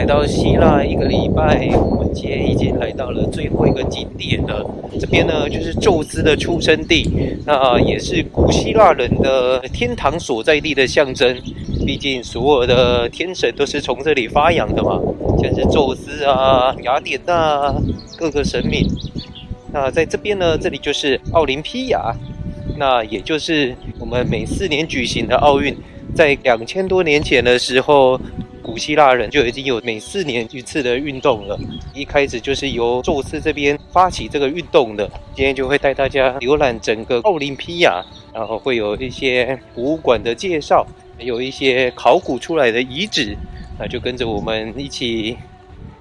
来到希腊1个礼拜，我们今天已经来到了最后一个景点了。这边呢就是宙斯的出生地，那也是古希腊人的天堂所在地的象征。毕竟所有的天神都是从这里发扬的嘛，像是宙斯啊、雅典娜各个神明。那在这边呢，这里就是奥林匹亚，那也就是我们每4年举行的奥运。在2000多年前的时候，古希腊人就已经有每4年一次的运动了。一开始就是由宙斯这边发起这个运动的。今天就会带大家浏览整个奥林匹亚，然后会有一些博物馆的介绍，还有一些考古出来的遗址。那就跟着我们一起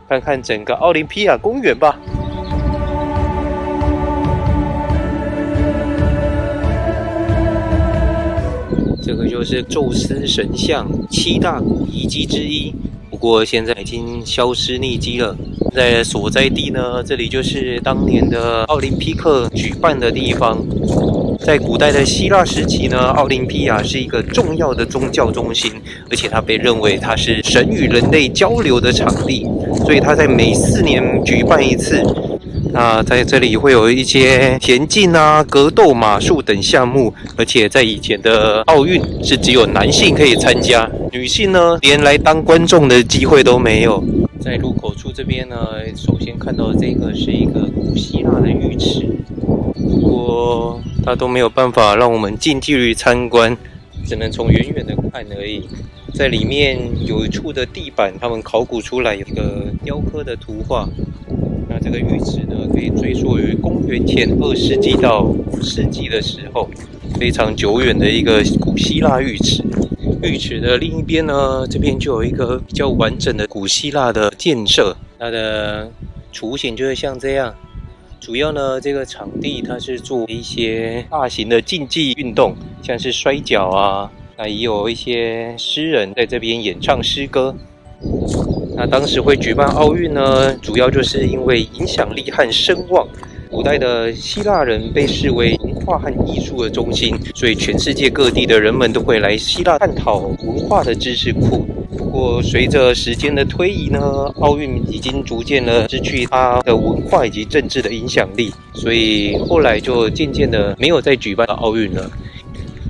看看整个奥林匹亚公园吧。这个就是宙斯神像7大古遗迹之一，不过现在已经消失匿迹了。在所在地呢，这里就是当年的奥林匹克举办的地方。在古代的希腊时期呢，奥林匹亚是一个重要的宗教中心，而且它被认为它是神与人类交流的场地，所以它在每4年举办一次。那在这里会有一些田径啊、格斗、马术等项目，而且在以前的奥运是只有男性可以参加，女性呢连来当观众的机会都没有。在入口处这边呢，首先看到这个是一个古希腊的浴池，不过它都没有办法让我们近距离参观，只能从远远的看而已。在里面有一处的地板，他们考古出来有一个雕刻的图画。那这个浴池呢，可以追溯于公元前2世纪到5世纪的时候，非常久远的一个古希腊浴池。浴池的另一边呢，这边就有一个比较完整的古希腊的建设，它的雏形就是像这样。主要呢，这个场地它是做一些大型的竞技运动，像是摔跤啊，那也有一些诗人在这边演唱诗歌。那当时会举办奥运呢，主要就是因为影响力和声望。古代的希腊人被视为文化和艺术的中心，所以全世界各地的人们都会来希腊探讨文化的知识库。不过随着时间的推移呢，奥运已经逐渐的失去它的文化以及政治的影响力，所以后来就渐渐的没有再举办奥运了。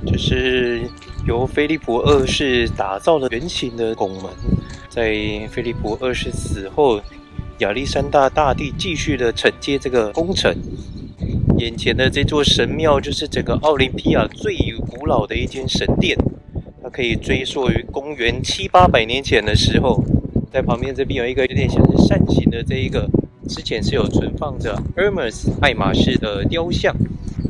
这是由菲利普2世打造的圆形的拱门。在菲利普2世死后，亚历山大大帝继续的承接这个工程。眼前的这座神庙就是整个奥林匹亚最古老的一间神殿，它可以追溯于公元700-800年前的时候。在旁边这边有一个有点像是扇形的这一个，之前是有存放着 Hermes 爱马仕的雕像。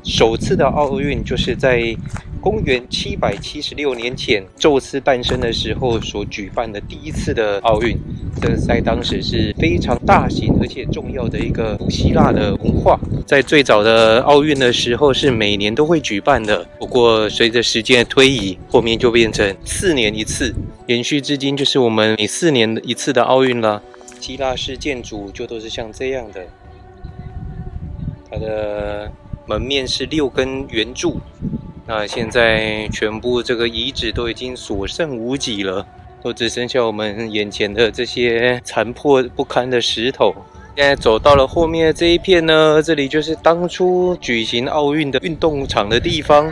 首次的奥运就是在公元776年前，宙斯诞生的时候所举办的第一次的奥运，这在当时是非常大型而且重要的一个古希腊的文化。在最早的奥运的时候是每年都会举办的，不过随着时间的推移，后面就变成4年一次，延续至今就是我们每4年一次的奥运了。希腊式建筑就都是像这样的，它的门面是6根圆柱。那现在全部这个遗址都已经所剩无几了，都只剩下我们眼前的这些残破不堪的石头。现在走到了后面这一片呢，这里就是当初举行奥运的运动场的地方，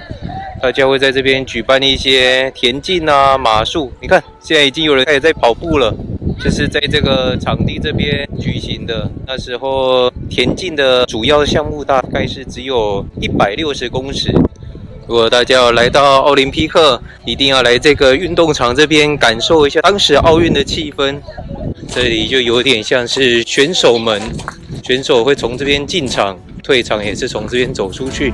大家会在这边举办一些田径啊、马术。你看，现在已经有人开始在跑步了，就是在这个场地这边举行的。那时候田径的主要项目大概是只有160公尺。如果大家要来到奥林匹克，一定要来这个运动场这边感受一下当时奥运的气氛。这里就有点像是选手们，选手会从这边进场，退场也是从这边走出去。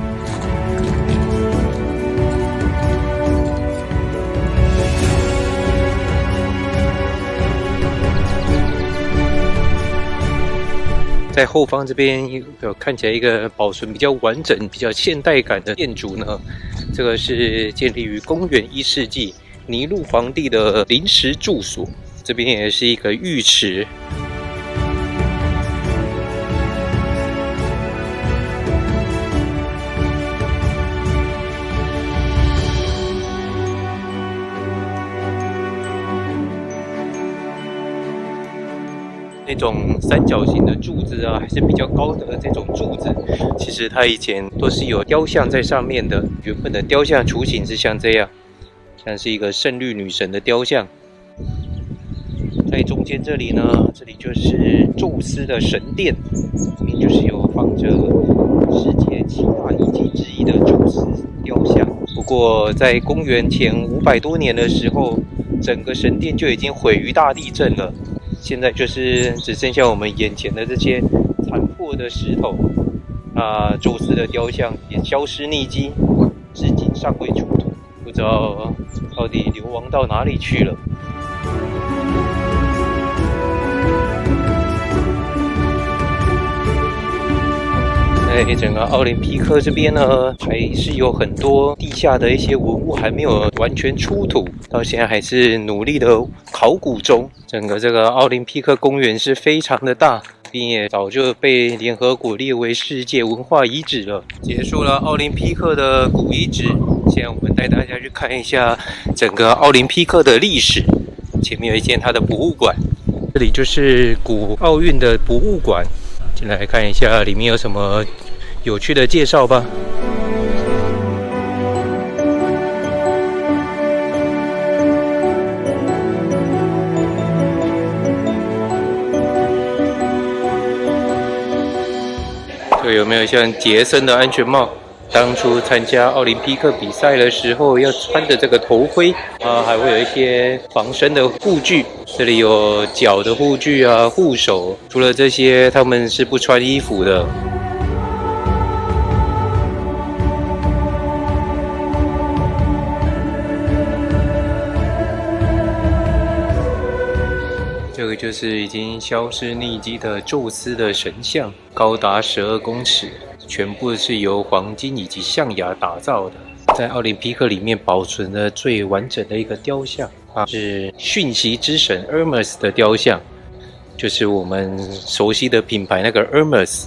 在后方这边有看起来一个保存比较完整、比较现代感的建筑呢，这个是建立于公元1世纪尼禄皇帝的临时住所，这边也是一个浴池。那种三角形的柱子啊，还是比较高的这种柱子，其实它以前都是有雕像在上面的。原本的雕像雏形是像这样，像是一个圣绿女神的雕像。在中间这里呢，这里就是宙斯的神殿，里面就是有放着世界7大遗迹之一的宙斯雕像。不过在公元前500多年的时候，整个神殿就已经毁于大地震了。现在就是只剩下我们眼前的这些残破的石头，宙斯的雕像也消失匿迹，至今尚未出土，不知道到底流亡到哪里去了。在整个奥林匹克这边呢，还是有很多地下的一些文物还没有完全出土，到现在还是努力的考古中。整个这个奥林匹克公园是非常的大，并也早就被联合国列为世界文化遗址了。结束了奥林匹克的古遗址，现在我们带大家去看一下整个奥林匹克的历史。前面有一间它的博物馆，这里就是古奥运的博物馆。进来看一下里面有什么有趣的介绍吧。这有没有像杰森的安全帽？当初参加奥林匹克比赛的时候要穿的这个头盔还会有一些防身的护具，这里有脚的护具啊、护手。除了这些，他们是不穿衣服的。这个就是已经消失匿迹的宙斯的神像，高达12公尺。全部是由黄金以及象牙打造的，在奥林匹克里面保存的最完整的一个雕像是讯息之神 Hermes 的雕像，就是我们熟悉的品牌那个 Hermes。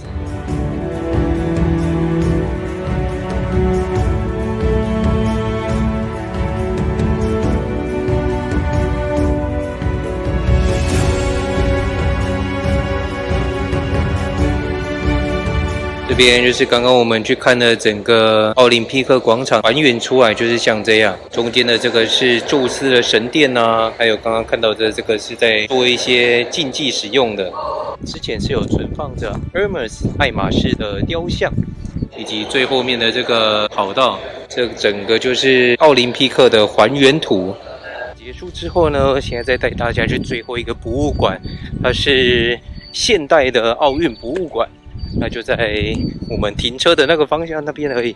这边就是刚刚我们去看的整个奥林匹克广场还原出来，就是像这样。中间的这个是宙斯的神殿啊，还有刚刚看到的这个是在做一些竞技使用的。之前是有存放着 Hermes 爱马仕的雕像，以及最后面的这个跑道，这整个就是奥林匹克的还原图。结束之后呢，现在再带大家去最后一个博物馆，它是现代的奥运博物馆。那就在我们停车的那个方向那边而已。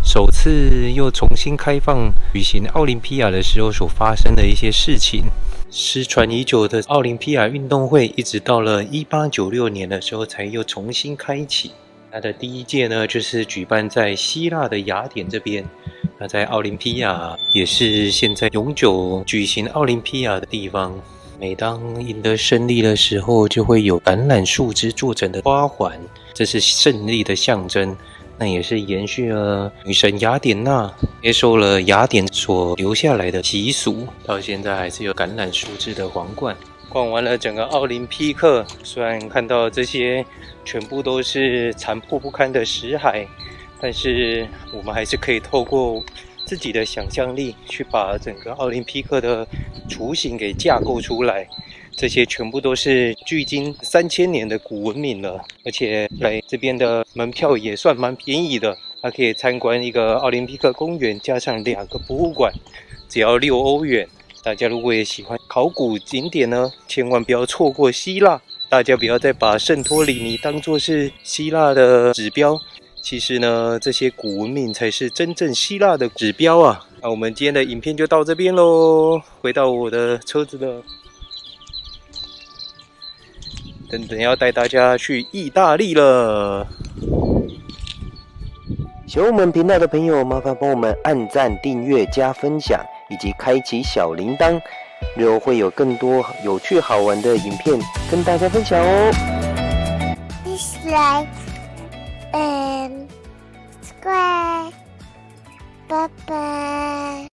首次又重新开放举行奥林匹亚的时候所发生的一些事情。失传已久的奥林匹亚运动会，一直到了1896年的时候才又重新开启。它的第一届呢，就是举办在希腊的雅典这边。那在奥林匹亚也是现在永久举行奥林匹亚的地方。每当赢得胜利的时候，就会有橄榄树枝做成的花环，这是胜利的象征。那也是延续了女神雅典娜接受了雅典所留下来的习俗，到现在还是有橄榄树枝的皇冠。逛完了整个奥林匹克，虽然看到这些全部都是残破不堪的石海，但是我们还是可以透过自己的想象力去把整个奥林匹克的雏形给架构出来。这些全部都是距今3000年的古文明了，而且来这边的门票也算蛮便宜的，它可以参观一个奥林匹克公园，加上2个博物馆，只要6欧元。大家如果也喜欢考古景点呢，千万不要错过希腊。大家不要再把圣托里尼当作是希腊的指标，其实呢，这些古文明才是真正希腊的指标啊。那我们今天的影片就到这边咯，回到我的车子了。等要带大家去意大利了。喜欢我们频道的朋友，麻烦帮我们按赞、订阅、加分享，以及开启小铃铛，日后会有更多有趣好玩的影片跟大家分享哦。Please like and subscribe. Bye bye.